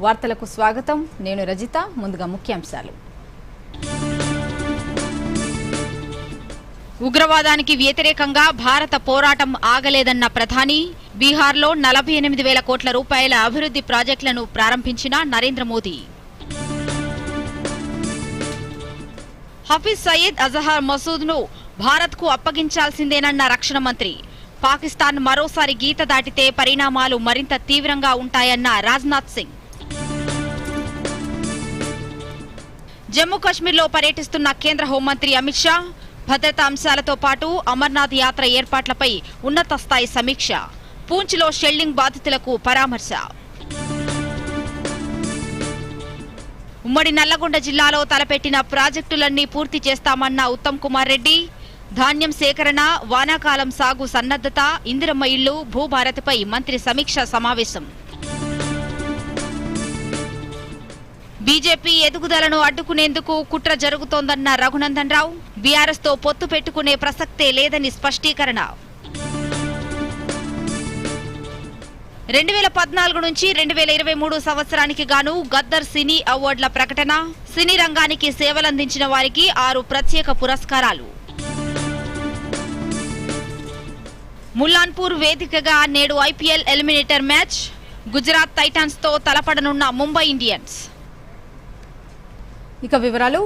వార్తలకు స్వాగతం. నేను రజిత. ముందుగా ముఖ్యాంశాలు. ఉగ్రవాదానికి వ్యతిరేకంగా భారత పోరాటం ఆగలేదన్న ప్రధాని. బీహార్లో 48,000 కోట్ల రూపాయల అభివృద్ధి ప్రాజెక్టులను ప్రారంభించిన నరేంద్ర మోదీ. హఫీజ్ సయీద్ అజహర్ మసూద్ను భారత్కు అప్పగించాల్సిందేనన్న రక్షణ మంత్రి. పాకిస్తాన్ మరోసారి గీత దాటితే పరిణామాలు మరింత తీవ్రంగా ఉంటాయన్న రాజ్నాథ్ సింగ్. జమ్మూ కశ్మీర్లో పర్యటిస్తున్న కేంద్ర హోంమంత్రి అమిత్ షా భద్రతా అంశాలతో పాటు అమర్నాథ్ యాత్ర ఏర్పాట్లపై ఉన్నత స్థాయి సమీక్ష. పూంచ్లో షెల్లింగ్ బాధితులకు పరామర్శ. ఉమ్మడి నల్లగొండ జిల్లాలో తలపెట్టిన ప్రాజెక్టులన్నీ పూర్తి చేస్తామన్న ఉత్తమ్ కుమార్ రెడ్డి. ధాన్యం సేకరణ, వానాకాలం సాగు సన్నద్ధత, ఇందిరమ్మ ఇళ్లు, భూభారతిపై మంత్రి సమీక్ష సమావేశం. బీజేపీ ఎదుగుదలను అడ్డుకునేందుకు కుట్ర జరుగుతోందన్న రఘునందన్ రావు. బీఆర్ఎస్ తో పొత్తు పెట్టుకునే ప్రసక్తే లేదని స్పష్టీకరణ. 2014 నుంచి 2023 సంవత్సరానికి గాను గద్దర్ సినీ అవార్డుల ప్రకటన. సినీ రంగానికి సేవలందించిన వారికి 6 ప్రత్యేక పురస్కారాలు. ముల్లాన్పూర్ వేదికగా నేడు IPL eliminator match. Gujarat Titans తో తలపడనున్న ముంబై ఇండియన్స్. ఇక వివరాలు.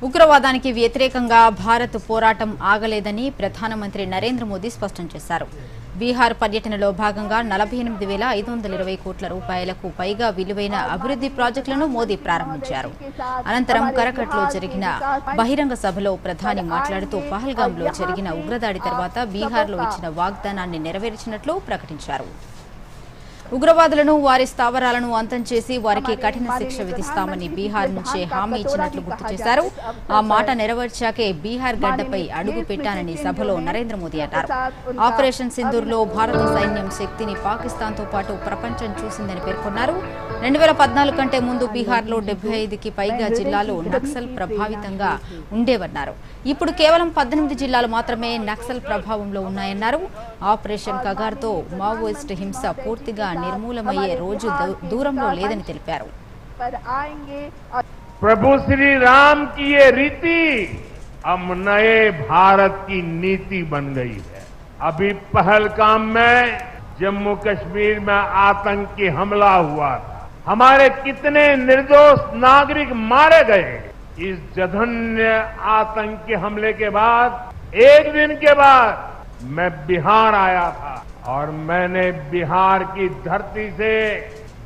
ఉగ్రవాదానికి వ్యతిరేకంగా భారత్ పోరాటం ఆగలేదని ప్రధానమంత్రి నరేంద్ర మోదీ స్పష్టం చేశారు. బీహార్ పర్యటనలో భాగంగా 48,520 కోట్ల రూపాయలకు పైగా విలువైన అభివృద్ధి ప్రాజెక్టులను మోదీ ప్రారంభించారు. అనంతరం కరకట్లో జరిగిన బహిరంగ సభలో ప్రధాని మాట్లాడుతూ పహల్గాంలో జరిగిన ఉగ్రదాడి తర్వాత బీహార్లో ఇచ్చిన వాగ్దానాన్ని నెరవేర్చినట్లు ప్రకటించారు. ఉగ్రవాదులను, వారి స్థావరాలను అంతం చేసి వారికి కఠిన శిక్ష విధిస్తామని బీహార్ నుంచే హామీ ఇచ్చినట్లు గుర్తు చేశారు. ఆ మాట నెరవేర్చాకే బీహార్ గడ్డపై అడుగు పెట్టానని సభలో నరేంద్ర మోదీ అన్నారు. ఆపరేషన్ సింధూర్లో భారత సైన్యం శక్తిని పాకిస్తాన్తో పాటు ప్రపంచం చూసిందని పేర్కొన్నారు. 2014 కంటే ముందు బీహార్లో 75కి పైగా జిల్లాలు నక్సల్ ప్రభావితంగా ఉండేవన్నారు. ఇప్పుడు కేవలం 18 జిల్లాలు మాత్రమే నక్సల్ ప్రభావంలో ఉన్నాయన్నారు. ఆపరేషన్ కగార్తో మావోయిస్టు హింస పూర్తిగా నిర్మూలమయ్యే రోజు దూరంలో లేదని తెలిపారు. प्रभु श्री राम की ये रीति अब नए भारत की नीति बन गई है। अभी पहलगाम में जम्मू कश्मीर में आतंकी हमला हुआ था, हमारे कितने निर्दोष नागरिक मारे गए। इस जघन्य आतंकी हमले के बाद एक दिन के बाद मैं बिहार आया था और मैंने बिहार की धरती से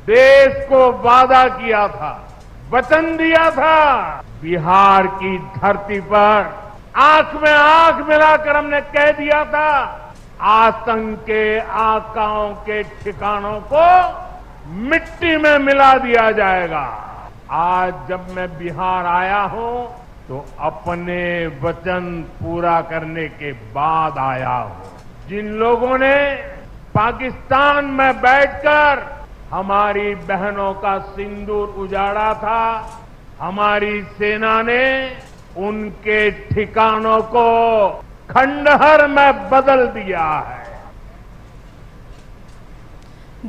देश को वादा किया था, वचन दिया था। बिहार की धरती पर आंख में आंख मिलाकर हमने कह दिया था, आतंक के आकाओं के ठिकानों को मिट्टी में मिला दिया जाएगा। आज जब मैं बिहार आया हूं तो अपने वचन पूरा करने के बाद आया हूं। जिन लोगों ने पाकिस्तान में बैठकर हमारी बहनों का सिंदूर उजाड़ा था, हमारी सेना ने उनके ठिकानों को खंडहर में बदल दिया है।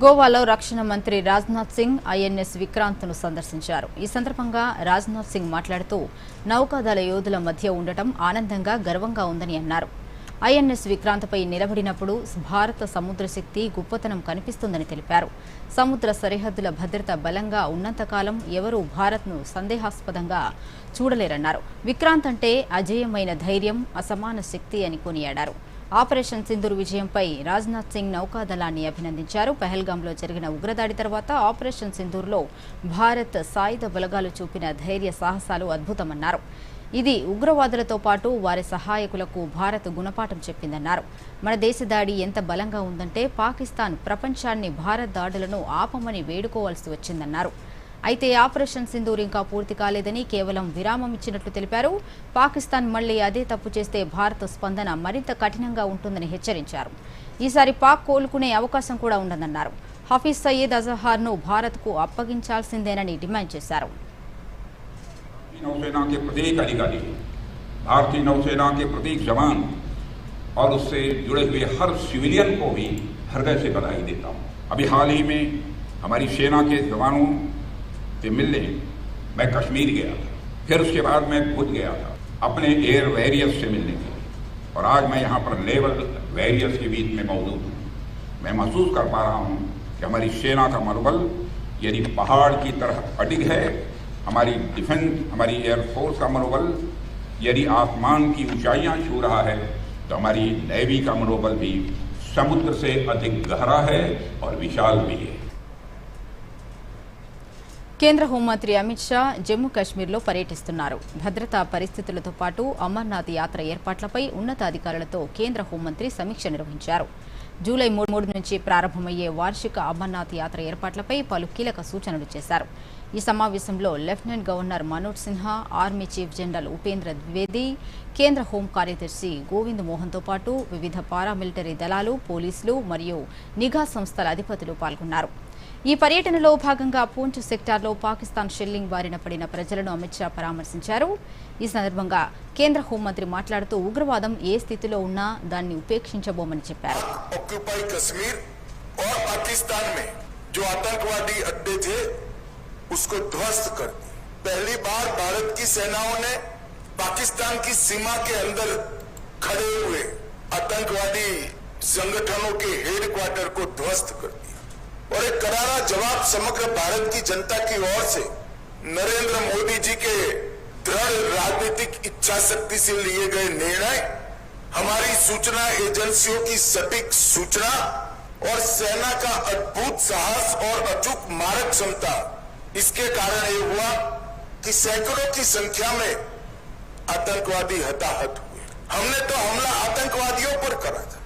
గోవాలో రక్షణ మంత్రి రాజ్నాథ్ సింగ్ ఐఎన్ఎస్ విక్రాంత్ను సందర్శించారు. ఈ సందర్భంగా రాజ్నాథ్ సింగ్ మాట్లాడుతూ నౌకాదళ యోధుల మధ్య ఉండటం ఆనందంగా, గర్వంగా ఉందని అన్నారు. ఐఎన్ఎస్ విక్రాంత్పై నిలబడినప్పుడు భారత సముద్ర శక్తి గొప్పతనం కనిపిస్తుందని తెలిపారు. సముద్ర సరిహద్దుల భద్రత బలంగా ఉన్నంతకాలం ఎవరూ భారత్ను సందేహాస్పదంగా చూడలేరన్నారు. విక్రాంత్ అంటే అజేయమైన ధైర్యం, అసమాన శక్తి అని కొనియాడారు. ఆపరేషన్ సింధూర్ విజయంపై రాజ్నాథ్ సింగ్ నౌకాదళాన్ని అభినందించారు. పహల్గాంలో జరిగిన ఉగ్రదాడి తర్వాత ఆపరేషన్ సింధూర్లో భారత్ సాయుధ బలగాలు చూపిన ధైర్య సాహసాలు అద్భుతమన్నారు. ఇది ఉగ్రవాదులతో పాటు వారి సహాయకులకు భారత్ గుణపాఠం చెప్పిందన్నారు. మన దేశ దాడి ఎంత బలంగా ఉందంటే పాకిస్తాన్ ప్రపంచాన్ని భారత్ దాడులను ఆపమని వేడుకోవాల్సి వచ్చిందన్నారు. అయితే ఆపరేషన్ సింధూర్ ఇంకా పూర్తి కాలేదని, కేవలం విరామం ఇచ్చినట్లు తెలిపారు. పాకిస్తాన్ మళ్లీ అదే తప్పు చేస్తే భారత స్పందన మరింత కఠినంగా ఉంటుందని హెచ్చరించారు. ఈసారి పాక్ కోలుకునే అవకాశం కూడా ఉండదన్నారు. హఫీజ్ సయీద్ అజహర్ను భారత్కు అప్పగించాల్సిందేనని డిమాండ్ చేశారు. नौसेना के प्रत्येक अधिकारी, भारतीय नौसेना के प्रत्येक जवान और उससे जुड़े हुए हर सिविलियन को भी हृदय से बधाई देता हूं। अभी हाल ही में हमारी सेना के जवानों से मिलने मैं कश्मीर गया था। फिर उसके बाद मैं भूज गया था अपने एयर वॉरियर्स से मिलने के लिए, और आज मैं यहाँ पर नेवल वॉरियर्स के बीच में मौजूद हूँ। मैं महसूस कर पा रहा हूँ कि हमारी सेना का मनोबल यदि पहाड़ की तरह अडिग है, हमारी डिफेंस, हमारी एयरफोर्स का मनोबल यदि आसमान की ऊंचाइयां छू रहा है, तो हमारी नेवी का मनोबल भी समुद्र से अधिक गहरा है और विशाल भी है। కేంద్ర హోంమంత్రి అమిత్ షా జమ్మూ కాశ్మీర్లో పర్యటిస్తున్నారు. భద్రతా పరిస్థితులతో పాటు అమర్నాథ్ యాత్ర ఏర్పాట్లపై ఉన్నతాధికారులతో కేంద్ర హోంమంత్రి సమీక్ష నిర్వహించారు. జూలై 3 నుంచి ప్రారంభమయ్యే వార్షిక అమర్నాథ్ యాత్ర ఏర్పాట్లపై పలు కీలక సూచనలు చేశారు. ఈ సమావేశంలో lieutenant governor Manoj Sinha, army chief general Upendra Dwivedi, కేంద్ర హోం కార్యదర్శి గోవింద్ మోహన్తో పాటు వివిధ పారామిలిటరీ దళాలు, పోలీసులు మరియు నిఘా సంస్థల అధిపతులు పాల్గొన్నారు. ఈ పర్యటనలో భాగంగా పూంచ్ సెక్టార్లో పాకిస్తాన్ షెల్లింగ్ బారిన పడిన ప్రజలను అమిత్ షా పరామర్శించారు. ఈ సందర్భంగా కేంద్ర హోంమంత్రి మాట్లాడుతూ ఉగ్రవాదం ఏ స్థితిలో ఉన్నా దాన్ని ఉపేక్షించబోమని చెప్పారు. ऑक्यूपाई कश्मीर और पाकिस्तान में जो आतंकवादी अड्डे थे उसको ध्वस्त कर दी। पहली बार भारत की सेनाओं ने पाकिस्तान की सीमा के अंदर खड़े हुए आतंकवादी संगठनों के हेडक्वार्टर को ध्वस्त कर दिया और एक करारा जवाब समग्र भारत की जनता की ओर से नरेंद्र मोदी जी के दृढ़ राजनीतिक इच्छा शक्ति से लिए गए निर्णय, हमारी सूचना एजेंसियों की सटीक सूचना और सेना का अद्भुत साहस और अचूक मारक क्षमता, इसके कारण ये हुआ कि सैकड़ों की संख्या में आतंकवादी हताहत हुए। हमने तो हमला आतंकवादियों पर करा था।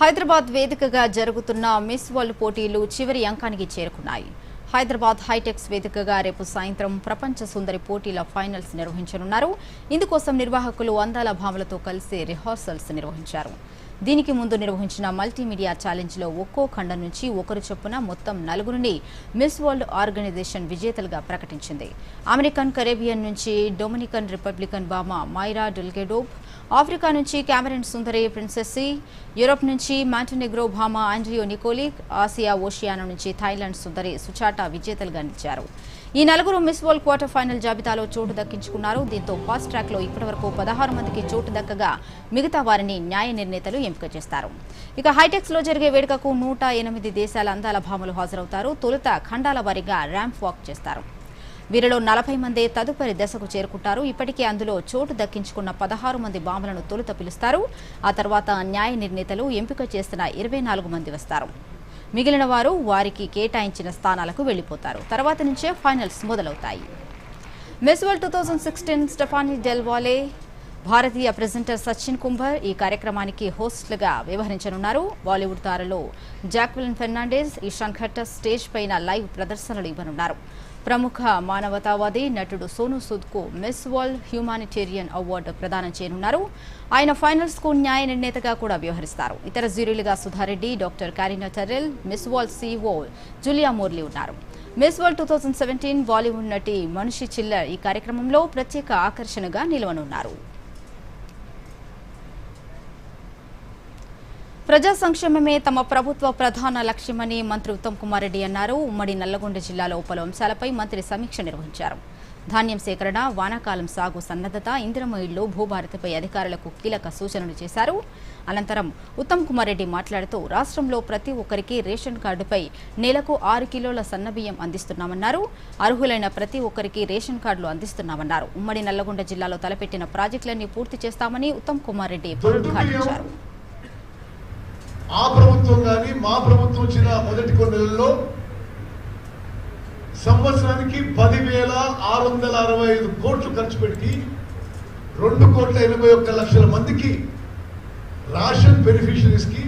హైదరాబాద్ వేదికగా జరుగుతున్న మిస్ వరల్డ్ పోటీలు చివరి అంకానికి చేరుకున్నాయి. హైదరాబాద్ హైటెక్స్ వేదికగా రేపు సాయంత్రం ప్రపంచ సుందరి పోటీల ఫైనల్స్ నిర్వహించనున్నారు. ఇందుకోసం నిర్వాహకులు అందాల భామలతో కలిసి రిహార్సల్స్ నిర్వహించారు. దీనికి ముందు నిర్వహించిన మల్టీమీడియా ఛాలెంజ్లో ఒక్కో ఖండం నుంచి ఒకరు చొప్పున మొత్తం 4 మిస్ వరల్డ్ ఆర్గనైజేషన్ విజేతలుగా ప్రకటించింది. అమెరికన్, కరేబియన్ నుంచి డొమినికన్ రిపబ్లికన్ భామ మైరా డెల్గెడోబ్, ఆఫ్రికా నుంచి కెమెరన్ సుందరి ప్రిన్సెస్సీ, యూరోప్ నుంచి మాంటెనెగ్రో భామ ఆండ్రియో నికోలిక్, ఆసియా ఓషియానా నుంచి థాయిలాండ్ సుందరి సుచాటా విజేతలుగా నిలిచారు. ఈ 4 మిస్ వరల్డ్ క్వార్టర్ ఫైనల్ జాబితాలో చోటు దక్కించుకున్నారు. దీంతో ఫాస్ట్ ట్రాక్ లో ఇప్పటివరకు 16 మందికి చోటు దక్కగా మిగతా వారిని న్యాయ నిర్ణేతలు ఎంపిక చేస్తారు. ఇక హైటెక్స్ లో జరిగే వేడుకకు 108 దేశాల అందాల భామలు హాజరవుతారు. తొలుత ఖండాల వారీగా ర్యాంప్ వాక్ చేస్తారు. వీరిలో 40 మంది తదుపరి దశకు చేరుకుంటారు. ఇప్పటికే అందులో చోటు దక్కించుకున్న 16 మంది భామలను తొలుత పిలుస్తారు. ఆ తర్వాత న్యాయ నిర్ణేతలు ఎంపిక చేసిన 24 మంది వస్తారు. మిగిలిన వారు వారికి కేటాయించిన స్థానాలకు వెళ్లిపోతారు. తర్వాత నుంచే ఫైనల్స్ మొదలవుతాయి. మిస్ వరల్డ్ 2016 స్టెఫానీ డెల్ వాలే, భారతీయ ప్రెజెంటర్ సచిన్ కుంభర్ ఈ కార్యక్రమానికి హోస్ట్లుగా వ్యవహరించనున్నారు. బాలీవుడ్ తారలు జాక్వెలిన్ ఫెర్నాండెజ్, ఇషాన్ ఖట్టర్ స్టేజ్ పైన లైవ్ ప్రదర్శనలు ఇవ్వనున్నారు. ప్రముఖ మానవతావాది నటుడు సోనూ సూద్కు మిస్ వరల్డ్ హ్యూమానిటేరియన్ అవార్డు ప్రదానం చేయనున్నారు. ఆయన ఫైనల్స్ కు న్యాయ నిర్ణేతగా కూడా వ్యవహరిస్తారు. ఇతర జ్యూరీలుగా Sudha Reddy, doctor Karina Terrell, Miss World CEO Julia Morley ఉన్నారు. మిస్ వరల్డ్ 2017 బాలీవుడ్ నటి మనుషి చిల్లర్ ఈ కార్యక్రమంలో ప్రత్యేక ఆకర్షణగా నిలవనున్నారు. ప్రజా సంక్షేమమే తమ ప్రభుత్వ ప్రధాన లక్ష్యమని మంత్రి ఉత్తమ్ కుమార్ రెడ్డి అన్నారు. ఉమ్మడి నల్లగొండ జిల్లాలో పలు అంశాలపై మంత్రి సమీక్ష నిర్వహించారు. ధాన్యం సేకరణ, వానాకాలం సాగు సన్నద్ధత, ఇందిరమ్మ ఇళ్లు, భూభారతిపై అధికారులకు కీలక సూచనలు చేశారు. అనంతరం ఉత్తమ్ కుమార్ రెడ్డి మాట్లాడుతూ రాష్ట్రంలో ప్రతి ఒక్కరికి రేషన్ కార్డుపై నెలకు 6 కిలోల సన్నబియ్యం అందిస్తున్నామన్నారు. అర్హులైన ప్రతి ఒక్కరికి రేషన్ కార్డులు అందిస్తున్నామన్నారు. ఉమ్మడి నల్లగొండ జిల్లాలో తలపెట్టిన ప్రాజెక్టులన్నీ పూర్తి చేస్తామని ఉత్తమ్ కుమార్ రెడ్డి పునరుద్ఘాటించారు. ఆ ప్రభుత్వం కానీ మా ప్రభుత్వం వచ్చిన మొదటి కొన్ని నెలల్లో సంవత్సరానికి 10,665 కోట్లు ఖర్చు పెట్టి 2,81,00,000 మందికి రేషన్ బెనిఫిషరీస్ కి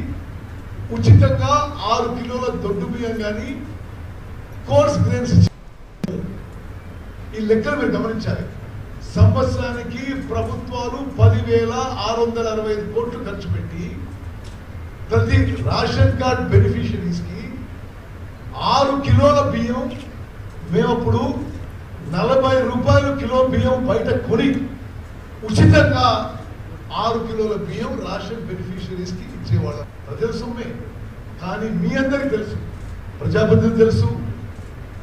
ఉచితంగా 6 కిలోల దొడ్డు బియ్యం కానీ కోర్స్ గ్రెయిన్స్. ఈ లెక్కలు మీరు గమనించాలి. సంవత్సరానికి ప్రభుత్వాలు 10,665 కోట్లు ఖర్చు పెట్టి ప్రతి రేషన్ కార్డ్ బెనిఫిషరీస్ కి 6 కిలోల బియ్యం, మేము అప్పుడు 40 రూపాయలు కిలో బియ్యం బయట కొని ఉచితంగా 6 కిలోల బియ్యం రేషన్ బెనిఫిషరీస్ కి ఇచ్చేవాళ్ళం. ప్రజల సొమ్మే. కానీ మీ అందరికి తెలుసు ప్రజాప్రతినిధులు తెలుసు,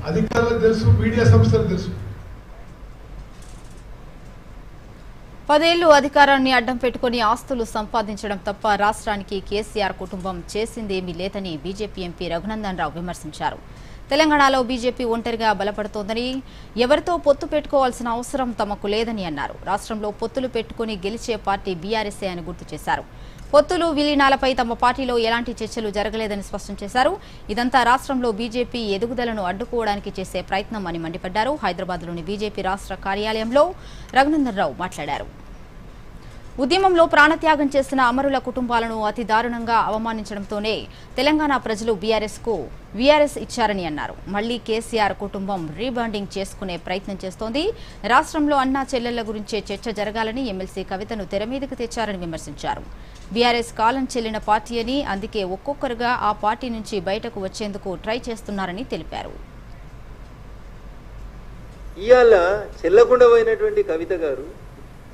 అధికారులకు తెలుసు, మీడియా సంస్థలకు తెలుసు. 10 ఏళ్లు అధికారాన్ని అడ్డం పెట్టుకుని ఆస్తులు సంపాదించడం తప్ప రాష్ట్రానికి కేసీఆర్ కుటుంబం చేసిందేమీ లేదని బీజేపీ ఎంపీ రఘునందన్ రావు విమర్శించారు. తెలంగాణలో బీజేపీ ఒంటరిగా బలపడుతోందని, ఎవరితో పొత్తు పెట్టుకోవాల్సిన అవసరం తమకు లేదని అన్నారు. రాష్ట్రంలో పొత్తులు పెట్టుకుని గెలిచే పార్టీ బీఆర్ఎస్ఏ అని గుర్తు చేశారు. పొత్తులు విలీనాలపై తమ పార్టీలో ఎలాంటి చర్చలు జరగలేదని స్పష్టం చేశారు. ఇదంతా రాష్ట్రంలో బీజేపీ ఎదుగుదలను అడ్డుకోవడానికి చేసే ప్రయత్నం అని మండిపడ్డారు. హైదరాబాద్లోని బీజేపీ రాష్ట్ర కార్యాలయంలో రఘునందన్ రావు మాట్లాడారు. ఉద్యమంలో ప్రాణత్యాగం చేసిన అమరుల కుటుంబాలను అతి దారుణంగా అవమానించడంతోనే తెలంగాణ ప్రజలు వీఆర్ఎస్ ఇచ్చారని అన్నారు. మళ్లీ కేసీఆర్ కుటుంబం రీబాండింగ్ చేసుకునే ప్రయత్నం చేస్తోంది. రాష్ట్రంలో అన్నా చెల్లెళ్ల గురించే చర్చ జరగాలని ఎమ్మెల్సీ కవితను తెరమీదకు తెచ్చారని విమర్శించారు. బీఆర్ఎస్ కాలం చెల్లిన పార్టీ అని, అందుకే ఒక్కొక్కరుగా ఆ పార్టీ నుంచి బయటకు వచ్చేందుకు ట్రై చేస్తున్నారని తెలిపారు. ఇవాళ చెల్లకుండా పోయినటువంటి కవిత గారు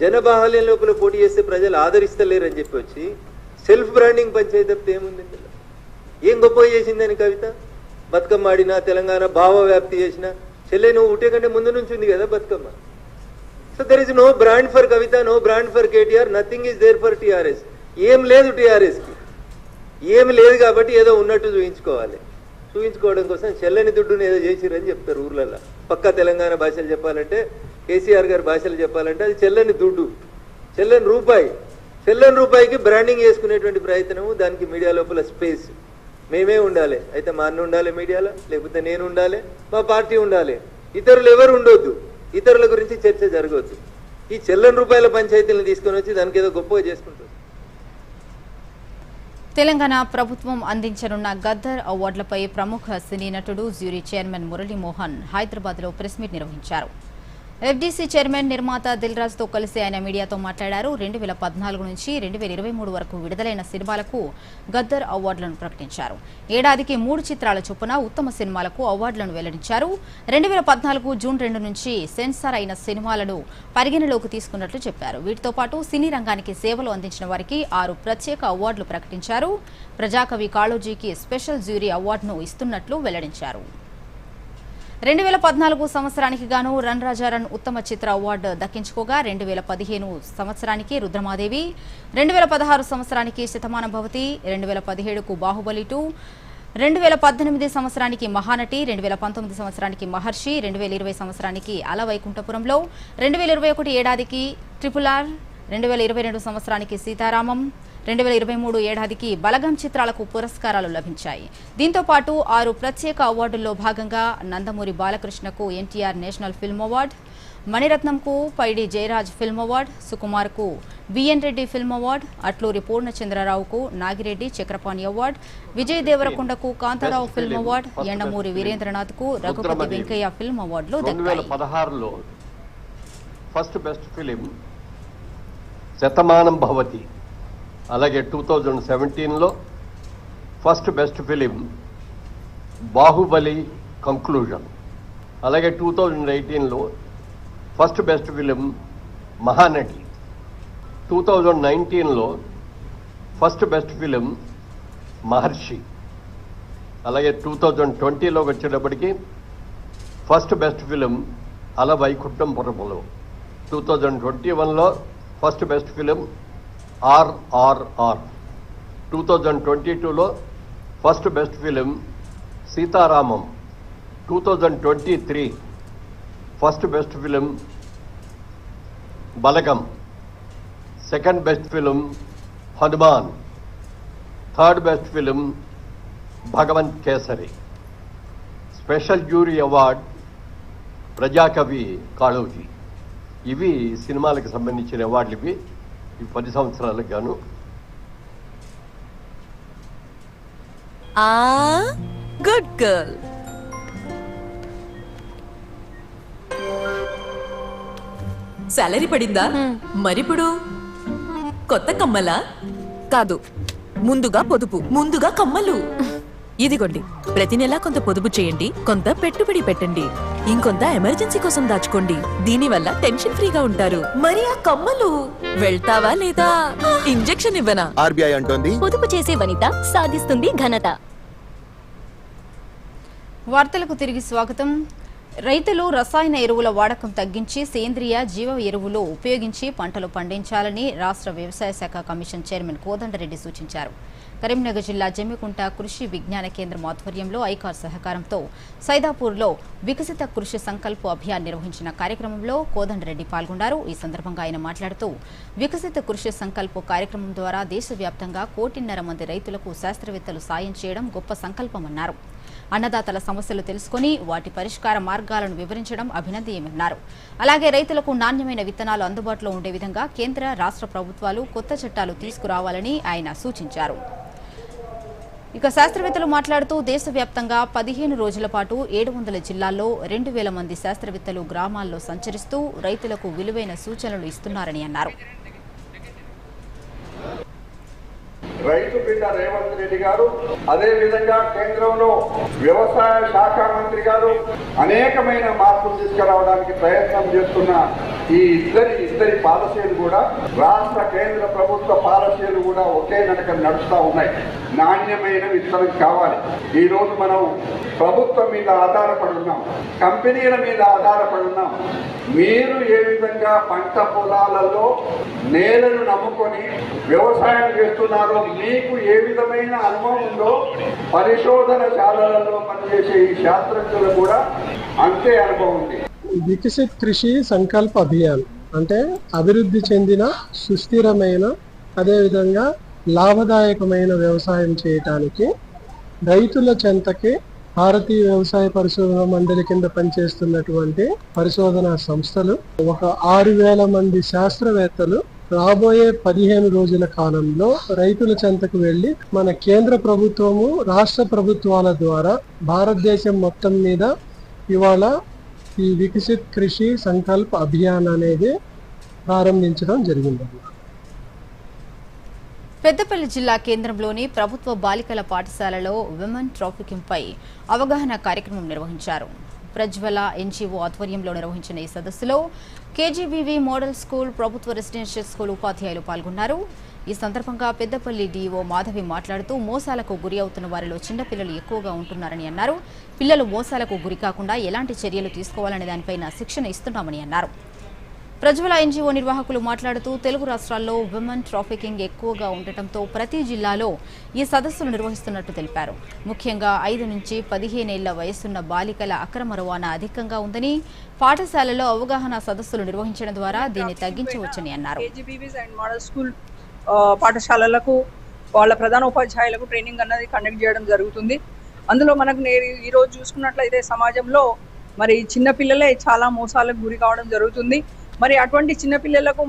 జనబాహల్యం లోపల పోటీ చేస్తే ప్రజలు ఆదరిస్తలేరని చెప్పి వచ్చి సెల్ఫ్ బ్రాండింగ్ పంచాయతీ తప్పితే ఏముంది? ఏం గొప్ప చేసిందని కవిత? బతుకమ్మ ఆడినా, తెలంగాణ భావ వ్యాప్తి చేసిన చెల్లె నువ్వు ఉట్టే కంటే ముందు నుంచి ఉంది కదా Bathukamma. So there is no brand for Kavitha, no brand for KTR, nothing is there for TRS. ఏం లేదు టీఆర్ఎస్కి, ఏమి లేదు కాబట్టి ఏదో ఉన్నట్టు చూపించుకోవడం కోసం చెల్లని దుడ్డుని ఏదో చేసిరని చెప్తారు ఊర్లలో. పక్కా తెలంగాణ భాషలు చెప్పాలంటే, కేసీఆర్ గారి భాషలు చెప్పాలంటే అది చెల్లని దుడ్డు, చెల్లని రూపాయికి బ్రాండింగ్ చేసుకునేటువంటి ప్రయత్నము. దానికి మీడియా లోపల స్పేస్ మేమే ఉండాలి. అయితే మా అన్న ఉండాలి మీడియాలో, లేకపోతే నేను ఉండాలి, మా పార్టీ ఉండాలి, ఇతరులు ఎవరు ఉండొద్దు, ఇతరుల గురించి చర్చ జరగవద్దు. ఈ చెల్లని రూపాయల పంచాయతీలను తీసుకొని వచ్చి దానికి ఏదో గొప్పగా చేసుకుంటుంది. తెలంగాణ ప్రభుత్వం అందించనున్న గద్దర్ అవార్డులపై ప్రముఖ సినీ నటుడు, జ్యూరీ చైర్మన్ మురళీమోహన్ హైదరాబాద్లో ప్రెస్ మీట్ నిర్వహించారు. ఎఫ్డీసీ చైర్మన్ నిర్మాత దిల్ రాజుతో కలిసి ఆయన మీడియాతో మాట్లాడారు. 2014 నుంచి 2023 వరకు విడుదలైన సినిమాలకు గద్దర్ అవార్డులను ప్రకటించారు. ఏడాదికి 3 చిత్రాల చొప్పున ఉత్తమ సినిమాలకు అవార్డులను వెల్లడించారు. 2014 జూన్ 2 నుంచి సెన్సార్ అయిన సినిమాలను పరిగణలోకి తీసుకున్నట్లు చెప్పారు. వీటితో పాటు సినీ రంగానికి సేవలు అందించిన వారికి 6 ప్రత్యేక అవార్డులు ప్రకటించారు. ప్రజాకవి కాళోజీకి స్పెషల్ జ్యూరీ అవార్డును ఇస్తున్నట్లు వెల్లడించారు. 2014 సంవత్సరానికి గాను రన్ రాజా రన్ ఉత్తమ చిత్ర అవార్డు దక్కించుకోగా, 2015 సంవత్సరానికి రుద్రమాదేవి, 2016 సంవత్సరానికి శతమానం భవతి, 2017కు బాహుబలి 2, 2018 సంవత్సరానికి మహానటి, 2019 సంవత్సరానికి మహర్షి, 2020 సంవత్సరానికి అలవైకుంఠపురంలో, 2021 ఏడాదికి RRR, 2022 సంవత్సరానికి సీతారామం, 2023 ఏడాదికి బలగం చిత్రాలకు పురస్కారాలు లభించాయి. దీంతో పాటు 6 ప్రత్యేక అవార్డుల్లో భాగంగా నందమూరి బాలకృష్ణకు ఎన్టీఆర్ నేషనల్ ఫిల్మ్ అవార్డు, మణిరత్నంకు పైడి జయరాజ్ ఫిల్మ్ అవార్డు, సుకుమార్కు బిఎన్ రెడ్డి ఫిల్మ్ అవార్డు, అట్లూరి పూర్ణచంద్రరావుకు నాగిరెడ్డి చక్రపాణి అవార్డు, విజయ్ దేవరకొండకు కాంతారావు ఫిల్మ్ అవార్డు, ఎండమూరి వీరేంద్రనాథ్కు రఘుపతి వెంకయ్య ఫిల్మ్ అవార్డులు దక్కాయి. 2016లో first best film Shatamanam Bhavati, అలాగే 2017లో first best film Baahubali conclusion, అలాగే 2018లో ఫస్ట్ బెస్ట్ ఫిలిం మహానటి, 2019లో ఫస్ట్ బెస్ట్ ఫిలిం మహర్షి, అలాగే 2020లోకి వచ్చేటప్పటికి ఫస్ట్ బెస్ట్ ఫిలిం అలవైకుంఠపురంలో, 2021లో ఫస్ట్ బెస్ట్ ఫిలిం RRR, 2022లో first best film Sita Ramam, 2023 first best film Balagam, second best film Hanuman, third best film Bhagavanth Kesari. Special jury award ప్రజాకవి కాళోజీ. ఇవి సినిమాలకు సంబంధించిన అవార్డులు. ఇవి ఈ 10 సంవత్సరాలకు గాను. Good girl. సాలరీ పడిందా? మరిప్పుడు కొత్త కమ్మలా? కాదు, ముందుగా పొదుపు, ముందుగా కమ్మలు. ఇదిగోండి, ప్రతి నెలా కొంత పొదుపు చేయండి, కొంత పెట్టుబడి పెట్టండి, ఇంకొంత ఎమర్జెన్సీ కోసం దాచుకోండి. దీనివల్ల టెన్షన్ ఫ్రీగా ఉంటారు. మరి ఆ కమ్మలు వెళ్తావా లేదా? ఇంజెక్షన్ ఇవ్వనా? ఆర్బీఐ అంటోంది, పొదుపు చేసే వనిత సాధిస్తుంది ఘనత. వార్తలకు తిరిగి స్వాగతం. రైతులు రసాయన ఎరువుల వాడకం తగ్గించి సేంద్రియ జీవ ఎరువులు ఉపయోగించి పంటలు పండించాలని రాష్ట్ర వ్యవసాయ శాఖ కమిషన్ చైర్మన్ కోదండరెడ్డి సూచించారు. కరీంనగర్ జిల్లా జమ్మికుంట కృషి విజ్ఞాన కేంద్రం ఆధ్వర్యంలో ఐకార్ సహకారంతో సైదాపూర్లో వికసిత కృషి సంకల్ప అభియాన్ నిర్వహించిన కార్యక్రమంలో కోదండరెడ్డి పాల్గొన్నారు. ఈ సందర్భంగా ఆయన మాట్లాడుతూ వికసిత కృషి సంకల్ప కార్యక్రమం ద్వారా దేశవ్యాప్తంగా 1.5 కోటి మంది రైతులకు శాస్త్రవేత్తలు సాయం చేయడం గొప్ప సంకల్పమన్నారు. అన్నదాతల సమస్యలు తెలుసుకుని వాటి పరిష్కార మార్గాలను వివరించడం అభినందనీయమన్నారు. అలాగే రైతులకు నాణ్యమైన విత్తనాలు అందుబాటులో ఉండే విధంగా కేంద్ర రాష్ట్ర ప్రభుత్వాలు కొత్త చట్టాలు తీసుకురావాలని ఆయన సూచించారు. ఇక శాస్త్రవేత్తలు మాట్లాడుతూ దేశవ్యాప్తంగా 15 రోజుల పాటు 700 జిల్లాల్లో 2000 మంది శాస్త్రవేత్తలు గ్రామాల్లో సంచరిస్తూ రైతులకు విలువైన సూచనలు ఇస్తున్నారని అన్నారు. రైతు బిడ్డ రేవంత్ రెడ్డి గారు, అదే విధంగా కేంద్రంలో వ్యవసాయ శాఖ మంత్రి గారు అనేకమైన మార్పులు తీసుకురావడానికి ప్రయత్నం చేస్తున్న ఈ ఇద్దరి పాలసీలు కూడా రాష్ట్ర కేంద్ర ప్రభుత్వ పాలసీలు కూడా ఒకే నడక నడుస్తూ ఉన్నాయి. నాణ్యమైన విత్తనం కావాలి. ఈ రోజు మనం ప్రభుత్వం మీద ఆధారపడి ఉన్నాం, కంపెనీల మీద ఆధారపడి ఉన్నాం. మీరు ఏ విధంగా పంట పొలాలలో నేలను నమ్ముకొని వ్యవసాయం చేస్తున్నారో, మీకు ఏ విధమైన అనుభవం ఉందో పరిశోధనశాలలలో పనిచేసే ఈ శాస్త్రజ్ఞులు కూడా అంతే అనుభవం ఉంది. వికసిత్ కృషి సంకల్ప అభియాన్ అంటే అభివృద్ధి చెందిన సుస్థిరమైన అదేవిధంగా లాభదాయకమైన వ్యవసాయం చేయటానికి రైతుల చెంతకి భారతీయ వ్యవసాయ పరిశోధన మండలి కింద పనిచేస్తున్నటువంటి పరిశోధనా సంస్థలు 6,000 మంది శాస్త్రవేత్తలు రాబోయే 15 రోజుల కాలంలో రైతుల చెంతకు వెళ్లి మన కేంద్ర ప్రభుత్వము రాష్ట్ర ప్రభుత్వాల ద్వారా భారతదేశం మొత్తం మీద ఇవాళ ఈ వికసిత్ కృషి సంకల్ప అభియాన్ అనేది ప్రారంభించడం జరిగింది. పెద్దపల్లి జిల్లా కేంద్రంలోని ప్రభుత్వ బాలికల పాఠశాలలో విమెన్ ట్రాఫికింగ్ పై అవగాహన కార్యక్రమం నిర్వహించారు. ప్రజ్వల ఎన్జీఓ ఆధ్వర్యంలో నిర్వహించిన ఈ సదస్సులో కేజీబీవీ మోడల్ స్కూల్, ప్రభుత్వ రెసిడెన్షియల్ స్కూల్ ఉపాధ్యాయులు పాల్గొన్నారు. ఈ సందర్భంగా పెద్దపల్లి డీఓ మాధవి మాట్లాడుతూ మోసాలకు గురి అవుతున్న వారిలో చిన్నపిల్లలు ఎక్కువగా ఉంటున్నారని అన్నారు. పిల్లలు మోసాలకు గురి కాకుండా ఎలాంటి చర్యలు తీసుకోవాలనే దానిపైన శిక్షణ ఇస్తున్నామని అన్నారు. ప్రజ్వల ఎన్జీఓ నిర్వాహకులు మాట్లాడుతూ తెలుగు రాష్ట్రాల్లో విమెన్ ట్రాఫికింగ్ ఎక్కువగా ఉండటంతో ప్రతి జిల్లాలో ఈ సదస్సులు నిర్వహిస్తున్నట్టు తెలిపారు. ముఖ్యంగా 5 నుంచి 15 ఏళ్ల వయసున్న బాలికల అక్రమ రవాణా అధికంగా ఉందని, పాఠశాలలో అవగాహన సదస్సులు నిర్వహించడం ద్వారా దీన్ని తగ్గించవచ్చని అన్నారు. పాఠశాలలకు వాళ్ళ ప్రధాన ఉపాధ్యాయులకు ట్రైనింగ్ అన్నది కండక్ట్ చేయడం జరుగుతుంది. అందులో మనకు ఈ రోజు చూసుకున్నట్లయితే సమాజంలో మరి చిన్న పిల్లలే చాలా మోసాలకు గురి కావడం జరుగుతుంది. మరి అటువంటి చిన్నపిల్లలకు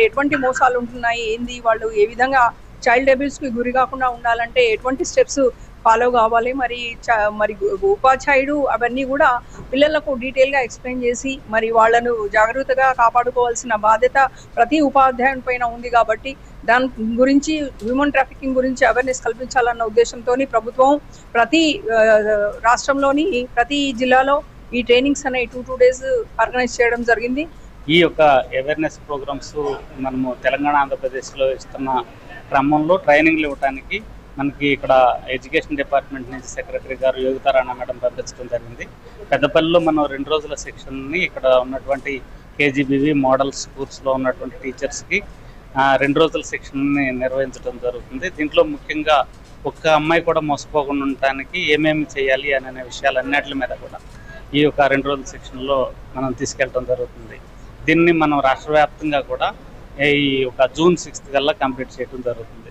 ఎటువంటి మోసాలు ఉంటున్నాయి, ఏంది, వాళ్ళు ఏ విధంగా చైల్డ్ అబ్యూస్ కి గురి కాకుండా ఉండాలంటే ఎటువంటి స్టెప్స్ ఫాలో కావాలి, మరి ఉపాధ్యాయుడు అవన్నీ కూడా పిల్లలకు డీటెయిల్ గా ఎక్స్ప్లెయిన్ చేసి మరి వాళ్ళను జాగ్రత్తగా కాపాడుకోవాల్సిన బాధ్యత ప్రతి ఉపాధ్యాయుని పైన ఉంది. కాబట్టి దాని గురించి హ్యూమన్ ట్రాఫికింగ్ గురించి అవేర్నెస్ కల్పించాలన్న ఉద్దేశంతో ప్రభుత్వం ప్రతి రాష్ట్రంలోని ప్రతి జిల్లాలో ఈ ట్రైనింగ్స్ అనే 2 days ఆర్గనైజ్ చేయడం జరిగింది. ఈ యొక్క అవేర్నెస్ ప్రోగ్రామ్స్ మనము తెలంగాణ, ఆంధ్రప్రదేశ్లో ఇస్తున్న క్రమంలో ట్రైనింగ్లు ఇవ్వడానికి మనకి ఇక్కడ ఎడ్యుకేషన్ డిపార్ట్మెంట్ నుంచి సెక్రటరీ గారు యోగితారాణా మేడం పంపించడం జరిగింది. పెద్దపల్లిలో మనం 2 రోజుల సెక్షన్ని ఇక్కడ ఉన్నటువంటి కేజీబీవీ మోడల్ స్కూల్స్లో ఉన్నటువంటి టీచర్స్కి 2 రోజుల సెక్షన్ని నిర్వహించడం జరుగుతుంది. దీంట్లో ముఖ్యంగా ఒక్క అమ్మాయి కూడా మోసపోకుండా ఉండటానికి ఏమేమి చేయాలి అనే విషయాలన్నిటి మీద కూడా ఈ యొక్క 2 రోజుల సెక్షన్లో మనం తీసుకెళ్ళడం జరుగుతుంది. దీన్ని మనం రాష్ట్ర వ్యాప్తంగా కూడా ఈ ఒక June 6th కల్లా కంప్లీట్ చేయడం జరుగుతుంది.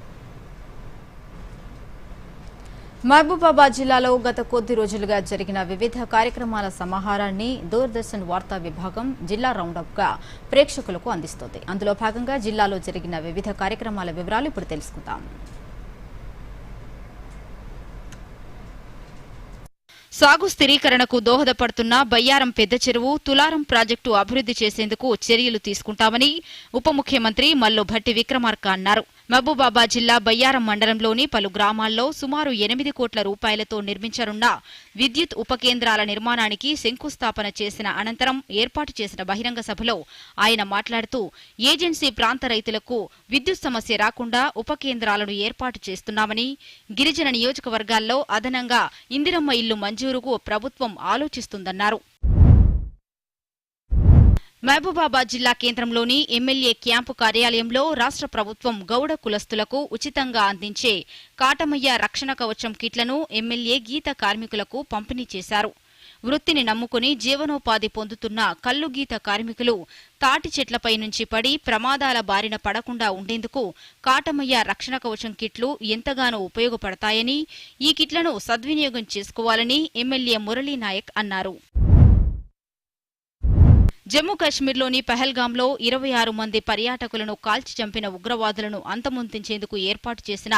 మహబూబాబాద్ జిల్లాలో గత కొద్ది రోజులుగా జరిగిన వివిధ కార్యక్రమాల సమాహారాన్ని దూరదర్శన్ వార్తా విభాగం జిల్లా రౌండప్ గా ప్రేక్షకులకు అందిస్తోంది. అందులో భాగంగా జిల్లాలో జరిగిన వివిధ కార్యక్రమాల వివరాలు ఇప్పుడు తెలుసుకుందాం. సాగు స్థిరీకరణకు దోహదపడుతున్న బయ్యారం పెద్ద చెరువు, తులారం ప్రాజెక్టు అభివృద్ది చేసేందుకు చర్యలు తీసుకుంటామని ఉప ముఖ్యమంత్రి మల్లు భట్టి విక్రమార్క అన్నారు. మహబూబాబాద్ జిల్లా బయ్యారం మండలంలోని పలు గ్రామాల్లో సుమారు 8 కోట్ల రూపాయలతో నిర్మించనున్న విద్యుత్ ఉపకేంద్రాల నిర్మాణానికి శంకుస్థాపన చేసిన అనంతరం ఏర్పాటు చేసిన బహిరంగ సభలో ఆయన మాట్లాడుతూ ఏజెన్సీ ప్రాంత రైతులకు విద్యుత్ సమస్య రాకుండా ఉపకేంద్రాలను ఏర్పాటు చేస్తున్నామని, గిరిజన నియోజకవర్గాల్లో అదనంగా ఇందిరమ్మ ఇల్లు మంజూరుకు ప్రభుత్వం ఆలోచిస్తుందన్నారు. మహబూబాబాద్ జిల్లా కేంద్రంలోని ఎమ్మెల్యే క్యాంపు కార్యాలయంలో రాష్ట్ర ప్రభుత్వం గౌడ కులస్తులకు ఉచితంగా అందించే కాటమయ్య రక్షణ కవచం కిట్లను ఎమ్మెల్యే గీత కార్మికులకు పంపిణీ చేశారు. వృత్తిని నమ్ముకుని జీవనోపాధి పొందుతున్న కల్లుగీత కార్మికులు తాటి చెట్లపై నుంచి పడి ప్రమాదాల బారిన పడకుండా ఉండేందుకు కాటమయ్య రక్షణ కవచం కిట్లు ఎంతగానో ఉపయోగపడతాయని, ఈ కిట్లను సద్వినియోగం చేసుకోవాలని ఎమ్మెల్యే మురళీనాయక్ అన్నారు. జమ్మూ కశ్మీర్లోని పహల్గాంలో 26 మంది పర్యాటకులను కాల్చి చంపిన ఉగ్రవాదులను అంతమొందించేందుకు ఏర్పాటు చేసిన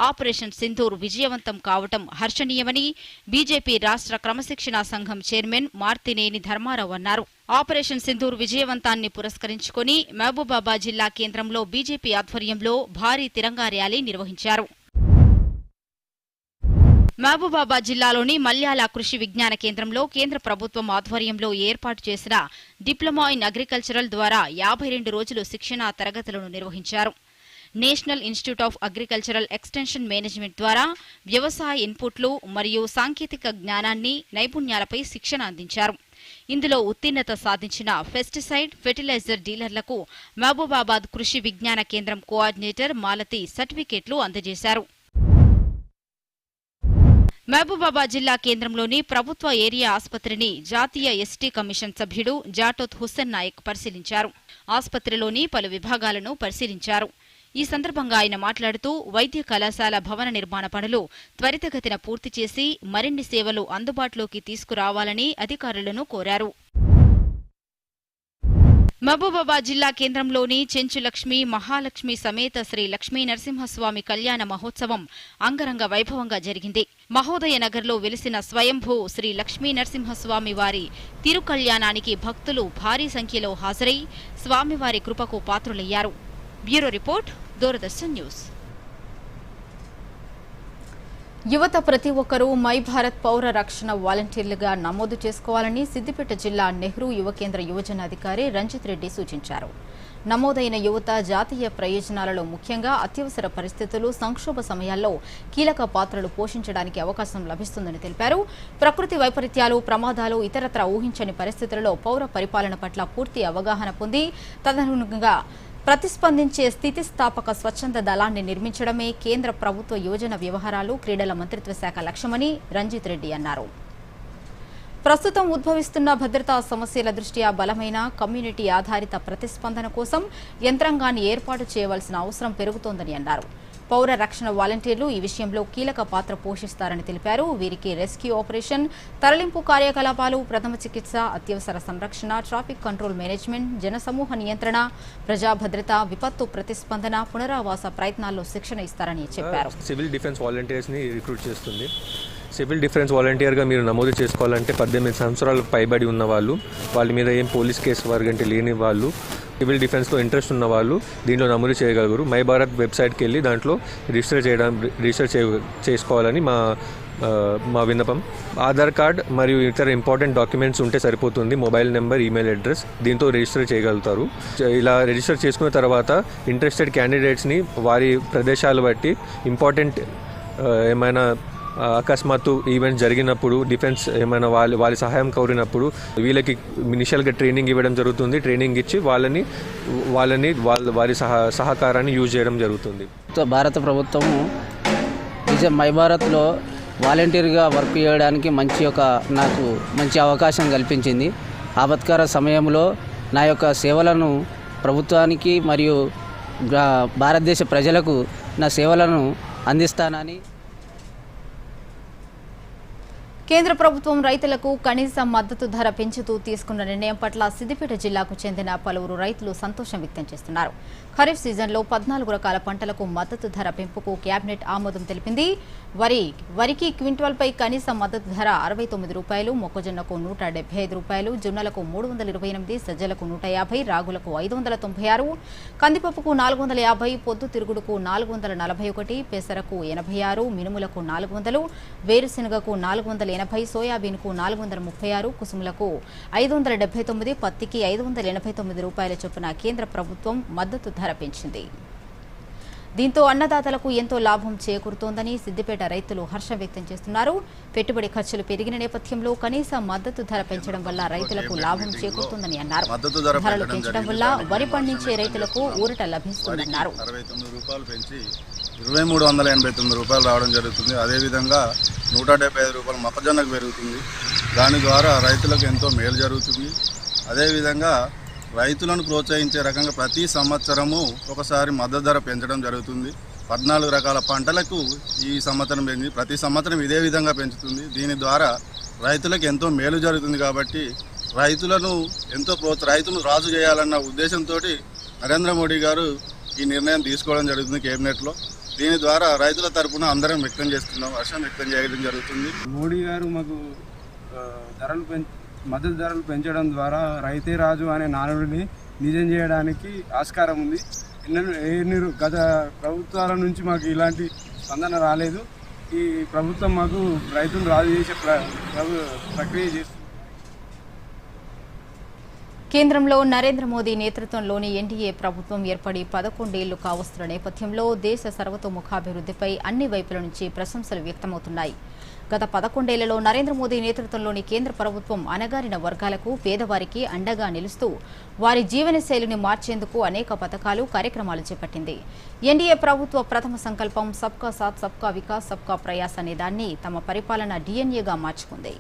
ఆపరేషన్ సింధూర్ విజయవంతం కావటం హర్షణీయమని బీజేపీ రాష్ట్ర క్రమశిక్షణా సంఘం చైర్మన్ మార్తినేని ధర్మారావు అన్నారు. ఆపరేషన్ సింధూర్ విజయవంతాన్ని పురస్కరించుకుని మహబూబాబాద్ జిల్లా కేంద్రంలో బీజేపీ ఆధ్వర్యంలో భారీ తిరంగా ర్యాలీ నిర్వహించారు. మహబూబాబాద్ జిల్లాలోని మల్యాల కృషి విజ్ఞాన కేంద్రంలో కేంద్ర ప్రభుత్వం ఆధ్వర్యంలో ఏర్పాటు చేసిన డిప్లొమా ఇన్ అగ్రికల్చరల్ ద్వారా 52 రోజులు శిక్షణా తరగతులను నిర్వహించారు. National institute of agricultural extension management ద్వారా వ్యవసాయ ఇన్పుట్లు మరియు సాంకేతిక జ్ఞానాన్ని, నైపుణ్యాలపై శిక్షణ అందించారు. ఇందులో ఉత్తీర్ణత సాధించిన పెస్టిసైడ్, ఫెర్టిలైజర్ డీలర్లకు మహబూబాబాద్ కృషి విజ్ఞాన కేంద్రం కోఆర్డినేటర్ మాలతి సర్టిఫికేట్లు అందజేశారు. మహబూబాబాద్ జిల్లా కేంద్రంలోని ప్రభుత్వ ఏరియా ఆసుపత్రిని జాతీయ ఎస్టీ కమిషన్ సభ్యుడు జాటోత్ హుస్సేన్ నాయక్ పరిశీలించారు. ఆసుపత్రిలోని పలు విభాగాలను పరిశీలించారు. ఈ సందర్భంగా ఆయన మాట్లాడుతూ వైద్య కళాశాల భవన నిర్మాణ పనులు త్వరితగతిన పూర్తి చేసి మరిన్ని సేవలు అందుబాటులోకి తీసుకురావాలని అధికారులను కోరారు. మహబూబాబాద్ జిల్లా కేంద్రంలోని చెంచు లక్ష్మి మహాలక్ష్మి సమేత శ్రీ లక్ష్మీ నరసింహస్వామి కళ్యాణ మహోత్సవం అంగరంగ వైభవంగా జరిగింది. మహోదయ నగర్లో వెలిసిన స్వయంభూ శ్రీ లక్ష్మీ నరసింహస్వామి వారి తిరుకళ్యాణానికి భక్తులు భారీ సంఖ్యలో హాజరై స్వామివారి కృపకు పాత్రులయ్యారు. Bureau report, Doordarshan news. యువత ప్రతి ఒక్కరూ మై భారత్ పౌర రక్షణ వాలంటీర్లుగా నమోదు చేసుకోవాలని సిద్దిపేట జిల్లా నెహ్రూ యువ కేంద్ర యువజన అధికారి రంజిత్ రెడ్డి సూచించారు. నమోదైన యువత జాతీయ ప్రయోజనాలలో ముఖ్యంగా అత్యవసర పరిస్థితులు, సంక్షోభ సమయాల్లో కీలక పాత్రలు పోషించడానికి అవకాశం లభిస్తుందని తెలిపారు. ప్రకృతి వైపరీత్యాలు, ప్రమాదాలు, ఇతరత్రా ఊహించని పరిస్థితులలో పౌర పరిపాలన పట్ల పూర్తి అవగాహన పొంది తదనుగుణంగా ప్రతిస్పందించే స్థితిస్థాపక స్వచ్ఛంద దళాన్ని నిర్మించడమే కేంద్ర ప్రభుత్వ యువజన వ్యవహారాలు, క్రీడల మంత్రిత్వ శాఖ లక్ష్యమని రంజిత్ రెడ్డి అన్నారు. ప్రస్తుతం ఉద్భవిస్తున్న భద్రతా సమస్యల దృష్ట్యా బలమైన కమ్యూనిటీ ఆధారిత ప్రతిస్పందన కోసం యంత్రాంగాన్ని ఏర్పాటు చేయవలసిన అవసరం పెరుగుతోందని అన్నారు. పౌర రక్షణ వాలంటీర్లు ఈ విషయంలో కీలక పాత్ర పోషిస్తారని తెలిపారు. వీరికి రెస్క్యూ ఆపరేషన్, తరలింపు కార్యకలాపాలు, ప్రథమ చికిత్స, అత్యవసర సంరక్షణ, ట్రాఫిక్ కంట్రోల్ మేనేజ్మెంట్, జనసమూహ నియంత్రణ, ప్రజా భద్రత, విపత్తు ప్రతిస్పందన, పునరావాస ప్రయత్నాల్లో శిక్షణ ఇస్తారని చెప్పారు. సివిల్ డిఫెన్స్ వాలంటీర్స్ ని రిక్రూట్ చేస్తుంది. సివిల్ డిఫెన్స్ వాలంటీర్గా మీరు నమోదు చేసుకోవాలంటే 18 సంవత్సరాలకు పైబడి ఉన్న వాళ్ళు, వాళ్ళ మీద ఏం పోలీస్ కేసు వర్గంటే లేని వాళ్ళు, సివిల్ డిఫెన్స్లో ఇంట్రెస్ట్ ఉన్న వాళ్ళు దీంట్లో నమోదు చేయగలరు. మై భారత్ వెబ్సైట్కి వెళ్ళి దాంట్లో రిజిస్టర్ చేసుకోవాలని మా విన్నపం. ఆధార్ కార్డ్ మరియు ఇతర ఇంపార్టెంట్ డాక్యుమెంట్స్ ఉంటే సరిపోతుంది. మొబైల్ నెంబర్, ఈమెయిల్ అడ్రస్, దీంతో రిజిస్టర్ చేయగలుగుతారు. ఇలా రిజిస్టర్ చేసుకున్న తర్వాత ఇంట్రెస్టెడ్ క్యాండిడేట్స్ని వారి ప్రదేశాలు బట్టి ఇంపార్టెంట్ ఏమైనా అకస్మాత్తు ఈవెంట్ జరిగినప్పుడు, డిఫెన్స్ ఏమైనా వాళ్ళ సహాయం కోరినప్పుడు వీళ్ళకి ఇనిషియల్గా ట్రైనింగ్ ఇవ్వడం జరుగుతుంది. ట్రైనింగ్ ఇచ్చి వారి సహకారాన్ని యూజ్ చేయడం జరుగుతుంది. భారత ప్రభుత్వము మై భారత్లో వాలంటీర్గా వర్క్ చేయడానికి నాకు మంచి అవకాశం కల్పించింది. ఆపత్కర సమయంలో నా యొక్క సేవలను ప్రభుత్వానికి మరియు భారతదేశ ప్రజలకు నా సేవలను అందిస్తానని కేంద్ర ప్రభుత్వం రైతులకు కనీస మద్దతు ధర పెంచుతూ తీసుకున్న నిర్ణయం పట్ల సిద్దిపేట జిల్లాకు చెందిన పలువురు రైతులు సంతోషం వ్యక్తం చేస్తున్నారు. ఖరీఫ్ సీజన్లో 14 రకాల పంటలకు మద్దతు ధర పెంపుకు కేబినెట్ ఆమోదం తెలిపింది. వరికి క్వింటాల్పై కనీస మద్దతు ధర 69 రూపాయలు, మొక్కజొన్నకు 175 రూపాయలు, జొన్నలకు 328, సజ్జలకు 150, రాగులకు 596, కందిపప్పుకు 450, పొద్దుతిరుగుడుకు 441, పెసరకు 86, మినుములకు 400, వేరుశెనగకు 480, సోయాబీన్కు 436, కుసుములకు 579, పత్తికి 589 రూపాయల చొప్పున కేంద్ర ప్రభుత్వం మద్దతు ధర పెంచింది. దీంతో అన్నదాతలకు ఎంతో లాభం చేకూరుతోందని సిద్దిపేట రైతులు హర్షం వ్యక్తం చేస్తున్నారు. పెట్టుబడి ఖర్చులు పెరిగిన నేపథ్యంలో కనీస మద్దతు ధర పెంచడం వల్ల రైతులకు లాభం చేకూరుతుందని అన్నారు. ధరలు పెంచడం వల్ల వరి పండించే రైతులకు ఊరట లభిస్తుందన్నారు. 69 రూపాయలు పెంచి 2389 రూపాయలు రావడం జరుగుతుంది. అదేవిధంగా 175 రూపాయలు మొక్కజొన్నకు పెరుగుతుంది. దాని ద్వారా రైతులకు ఎంతో మేలు జరుగుతుంది. అదేవిధంగా రైతులను ప్రోత్సహించే రకంగా ప్రతి సంవత్సరము ఒకసారి మద్దతు ధర పెంచడం జరుగుతుంది. 14 రకాల పంటలకు ఈ సంవత్సరం పెంచి ప్రతి సంవత్సరం ఇదే విధంగా పెంచుతుంది. దీని ద్వారా రైతులకు ఎంతో మేలు జరుగుతుంది. కాబట్టి రైతులను రైతును రాజు చేయాలన్న ఉద్దేశంతో నరేంద్ర మోడీ గారు ఈ నిర్ణయం తీసుకోవడం జరుగుతుంది కేబినెట్లో. దీని ద్వారా రైతుల తరఫున అందరం వ్యక్తం చేస్తున్నాం, హర్షం వ్యక్తం చేయడం జరుగుతుంది. మోడీ గారు మాకు మద్దతు ధరలు పెంచడం ద్వారా రైతే రాజు అనే నానుడిని నిజం చేయడానికి ఆస్కారం ఉంది. గత ప్రభుత్వాల నుంచి మాకు ఇలాంటి స్పందన రాలేదు. ఈ ప్రభుత్వం మాకు రైతులు రాజు చేసే ప్రక్రియ చేస్తుంది. కేంద్రంలో నరేంద్ర మోదీ నేతృత్వంలోని ఎన్డీఏ ప్రభుత్వం ఏర్పడి 11 ఏళ్లు కావస్తున్న నేపథ్యంలో దేశ సర్వతోముఖాభివృద్ధిపై అన్ని వైపుల నుంచి ప్రశంసలు వ్యక్తమవుతున్నాయి. గత 11 ఏళ్లలో నరేంద్ర మోదీ నేతృత్వంలోని కేంద్ర ప్రభుత్వం అణగారిన వర్గాలకు, పేదవారికి అండగా నిలుస్తూ వారి జీవనశైలిని మార్చేందుకు అనేక పథకాలు, కార్యక్రమాలు చేపట్టింది. ఎన్డీఏ ప్రభుత్వ ప్రథమ సంకల్పం సబ్కా సాత్, సబ్కా వికాస్, సబ్కా ప్రయాస్ అనే దాన్ని తమ పరిపాలన డిఎన్ఏగా మార్చుకుంది.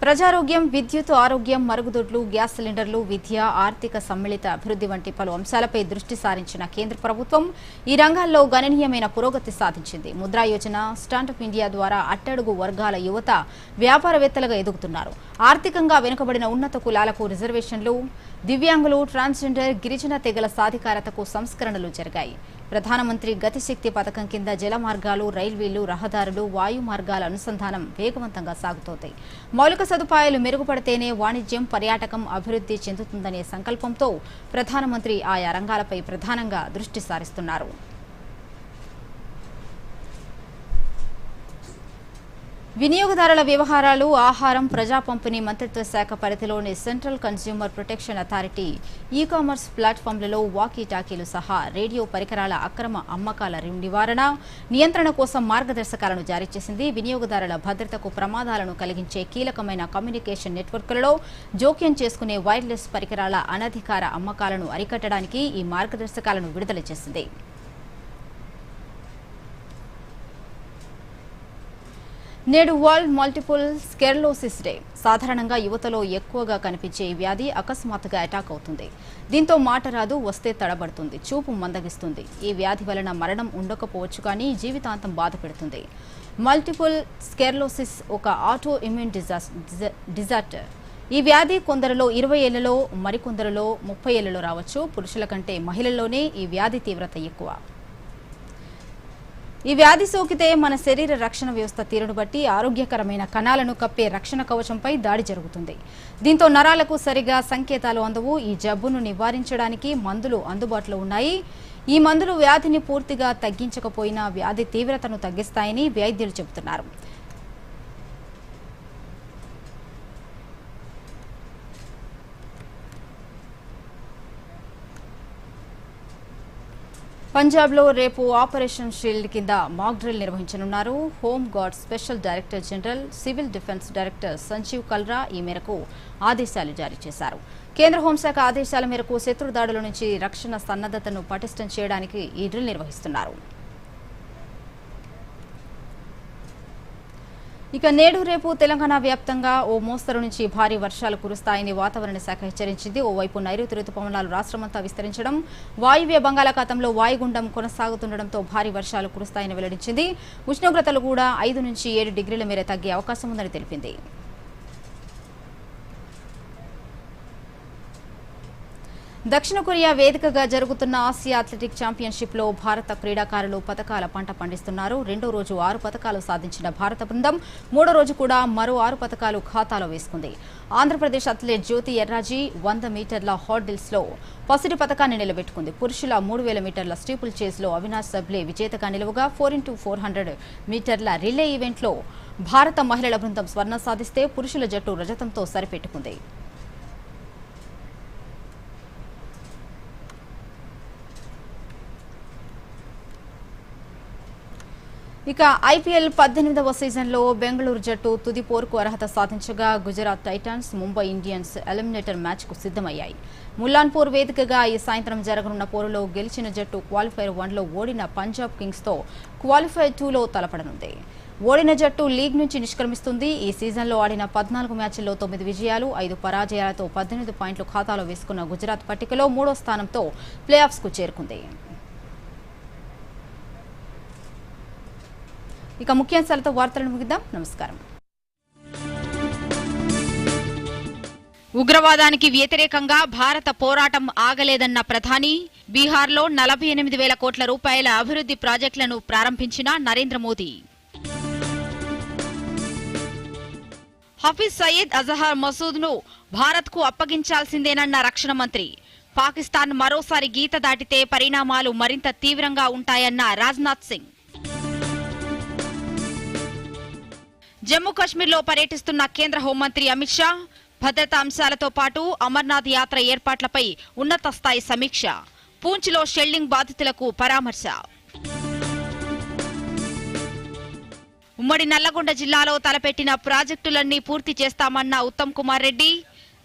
ప్రజారోగ్యం, విద్యుత్, ఆరోగ్యం, మరుగుదొడ్లు, గ్యాస్ సిలిండర్లు, విద్య, ఆర్థిక సమ్మిళిత అభివృద్ధి వంటి పలు అంశాలపై దృష్టి సారించిన కేంద్ర ప్రభుత్వం ఈ రంగాల్లో గణనీయమైన పురోగతి సాధించింది. ముద్రా యోజన, స్టాండప్ ఇండియా ద్వారా అట్టడుగు వర్గాల యువత వ్యాపారవేత్తలుగా ఎదుగుతున్నారు. ఆర్థికంగా వెనుకబడిన ఉన్నత కులాలకు రిజర్వేషన్లు, దివ్యాంగులు, ట్రాన్స్జెండర్, గిరిజన తెగల సాధికారతకు సంస్కరణలు జరిగాయి. ప్రధానమంత్రి గతిశక్తి పథకం కింద జల మార్గాలు, రైల్వేలు, రహదారులు, వాయు మార్గాల అనుసంధానం వేగవంతంగా సాగుతోంది. మౌలిక సదుపాయాలు మెరుగుపడితేనే వాణిజ్యం, పర్యాటకం అభివృద్ధి చెందుతుందనే సంకల్పంతో ప్రధానమంత్రి ఆయా రంగాలపై ప్రధానంగా దృష్టి సారిస్తున్నారు. వినియోగదారుల వ్యవహారాలు, ఆహారం, ప్రజా పంపిణీ మంత్రిత్వ శాఖ పరిధిలోని central consumer protection authority e-commerce ప్లాట్ఫామ్లలో వాకీ-టాకీలు సహా రేడియో పరికరాల అక్రమ అమ్మకాల నివారణ, నియంత్రణ కోసం మార్గదర్శకాలను జారీ చేసింది. వినియోగదారుల భద్రతకు ప్రమాదాలను కలిగించే కీలకమైన కమ్యూనికేషన్ నెట్వర్క్లలో జోక్యం చేసుకునే వైర్లెస్ పరికరాల అనధికార అమ్మకాలను అరికట్టడానికి ఈ మార్గదర్శకాలను విడుదల చేసింది. నేడు వరల్డ్ మల్టిపుల్ స్కెర్లోసిస్ డే. సాధారణంగా యువతలో ఎక్కువగా కనిపించే ఈ వ్యాధి అకస్మాత్తుగా అటాక్ అవుతుంది. దీంతో మాట రాదు, వస్తే తడబడుతుంది, చూపు మందగిస్తుంది. ఈ వ్యాధి వలన మరణం ఉండకపోవచ్చు, కానీ జీవితాంతం బాధ పెడుతుంది. మల్టిపుల్ స్కెర్లోసిస్ ఒక ఆటో ఇమ్యూన్ డిజార్డర్. ఈ వ్యాధి కొందరిలో 20 ఏళ్లలో, మరికొందరిలో 30 ఏళ్లలో రావచ్చు. పురుషుల కంటే మహిళల్లోనే ఈ వ్యాధి తీవ్రత ఎక్కువ. ఈ వ్యాధి సోకితే మన శరీర రక్షణ వ్యవస్థ తీరును బట్టి ఆరోగ్యకరమైన కణాలను కప్పే రక్షణ కవచంపై దాడి జరుగుతుంది. దీంతో నరాలకు సరిగా సంకేతాలు అందవు. ఈ జబ్బును నివారించడానికి మందులు అందుబాటులో ఉన్నాయి. ఈ మందులు వ్యాధిని పూర్తిగా తగ్గించకపోయినా వ్యాధి తీవ్రతను తగ్గిస్తాయని వైద్యులు చెబుతున్నారు. పంజాబ్లో రేపు ఆపరేషన్ షీల్డ్ కింద మాక్ డ్రిల్ నిర్వహించనున్నారు. Home guard special director general, civil defence director Sanjeev Kalra ఈ మేరకు ఆదేశాలు జారీ చేశారు. కేంద్ర హోంశాఖ ఆదేశాల మేరకు శత్రు దాడుల నుంచి రక్షణ సన్నద్ధతను పటిష్టం చేయడానికి ఈ డ్రిల్ నిర్వహిస్తున్నారు. ఇక నేడు రేపు తెలంగాణ వ్యాప్తంగా ఓ మోస్తరు నుంచి భారీ వర్షాలు కురుస్తాయని వాతావరణ శాఖ హెచ్చరించింది. ఓవైపు నైరుతి రుతుపవనాలు రాష్ట్రమంతా విస్తరించడం, వాయువ్య బంగాళాఖాతంలో వాయుగుండం కొనసాగుతుండటంతో భారీ వర్షాలు కురుస్తాయని వెల్లడించింది. ఉష్ణోగ్రతలు కూడా 5 నుంచి 7 డిగ్రీల మేర తగ్గే అవకాశం ఉందని తెలిపింది. దక్షిణ కొరియా వేదికగా జరుగుతున్న ఆసియా అథ్లెటిక్ ఛాంపియన్షిప్లో భారత క్రీడాకారులు పతకాల పంట పండిస్తున్నారు. రెండో రోజు 6 పతకాలు సాధించిన భారత బృందం మూడో రోజు కూడా మరో 6 పతకాలు ఖాతాలో వేసుకుంది. ఆంధ్రప్రదేశ్ అథ్లెట్ జ్యోతి ఎర్రాజీ 100 మీటర్ల హార్డిల్స్లో పసిడి పతకాన్ని నిలబెట్టుకుంది. పురుషుల 3000 మీటర్ల స్టీపుల్ చేజ్లో అవినాష్ సబ్లే విజేతగా నిలువగా 4x400 మీటర్ల రిలే ఈవెంట్లో భారత మహిళల బృందం స్వర్ణం సాధిస్తే పురుషుల జట్టు రజతంతో సరిపెట్టుకుంది. ఇక ఐపీఎల్ 18వ సీజన్లో బెంగళూరు జట్టు తుది పోరుకు అర్హత సాధించగా Gujarat Titans, Mumbai Indians eliminator మ్యాచ్కు సిద్ధమయ్యాయి. ముల్లాన్పూర్ వేదికగా ఈ సాయంత్రం జరగనున్న పోరులో గెలిచిన జట్టు క్వాలిఫైర్ 1లో ఓడిన పంజాబ్ కింగ్స్తో క్వాలిఫైర్ 2లో తలపడనుంది. ఓడిన జట్టు లీగ్ నుంచి నిష్క్రమిస్తుంది. ఈ సీజన్లో ఆడిన 14 మ్యాచ్ల్లో 9 విజయాలు, 5 పరాజయాలతో 18 పాయింట్లు ఖాతాలో వేసుకున్న గుజరాత్ పట్టికలో 3వ స్థానంతో ప్లేఆఫ్స్కు చేరుకుంది. ఇక ముఖ్యాంశాలతో వార్తలను ముగిద్దాం. నమస్కారం. ఉగ్రవాదానికి వ్యతిరేకంగా భారత పోరాటం ఆగలేదన్న ప్రధాని, బీహార్లో 48,000 కోట్ల రూపాయల అభివృద్ధి ప్రాజెక్టులను ప్రారంభించిన నరేంద్ర మోదీ. హఫీజ్ సయీద్ అజహర్ మసూద్ను భారత్కు అప్పగించాల్సిందేనన్న రక్షణ మంత్రి. పాకిస్తాన్ మరోసారి గీత దాటితే పరిణామాలు మరింత తీవ్రంగా ఉంటాయన్న రాజ్నాథ్ సింగ్. జమ్మూ కశ్మీర్లో పర్యటిస్తున్న కేంద్ర హోంమంత్రి అమిత్ షా భద్రతా అంశాలతో పాటు అమర్నాథ్ యాత్ర ఏర్పాట్లపై ఉన్నత స్థాయి సమీక్ష. పూంచ్లో షెల్లింగ్ బాధితులకు పరామర్శ. ఉమ్మడి నల్లగొండ జిల్లాలో తలపెట్టిన ప్రాజెక్టులన్నీ పూర్తి చేస్తామన్న ఉత్తమ్ కుమార్ రెడ్డి.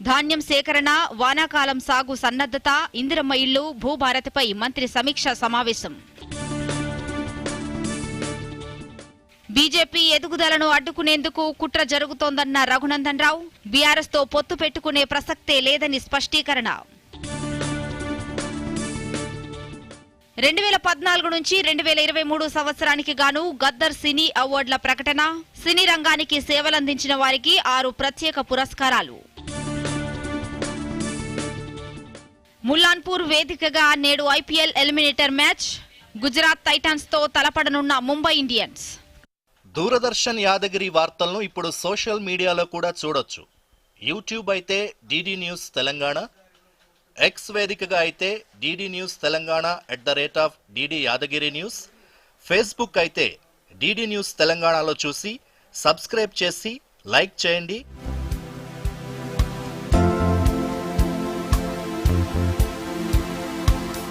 ధాన్యం సేకరణ, వానాకాలం సాగు సన్నద్దత, ఇందిరమ్మ ఇళ్లు, భూభారతిపై మంత్రి సమీక్ష సమావేశం. బీజేపీ ఎదుగుదలను అడ్డుకునేందుకు కుట్ర జరుగుతోందన్న రఘునందన్ రావు. బీఆర్ఎస్ తో పొత్తు పెట్టుకునే ప్రసక్తే లేదని స్పష్టీకరణ. 2014 నుంచి 2023 సంవత్సరానికి గాను గద్దర్ సినీ అవార్డుల ప్రకటన. సినీ రంగానికి సేవలందించిన వారికి 6 ప్రత్యేక పురస్కారాలు. ముల్లాన్పూర్ వేదికగా నేడు IPL eliminator match. Gujarat Titans తో తలపడనున్న ముంబై ఇండియన్స్. దూరదర్శన్ యాదగిరి వార్తలను ఇప్పుడు సోషల్ మీడియాలో కూడా చూడొచ్చు. యూట్యూబ్ అయితే డిడి న్యూస్ తెలంగాణ, ఎక్స్ వేదికగా అయితే DD news Telangana @DD Yadagiri news, Facebook అయితే డిడి న్యూస్ తెలంగాణలో చూసి సబ్స్క్రైబ్ చేసి లైక్ చేయండి.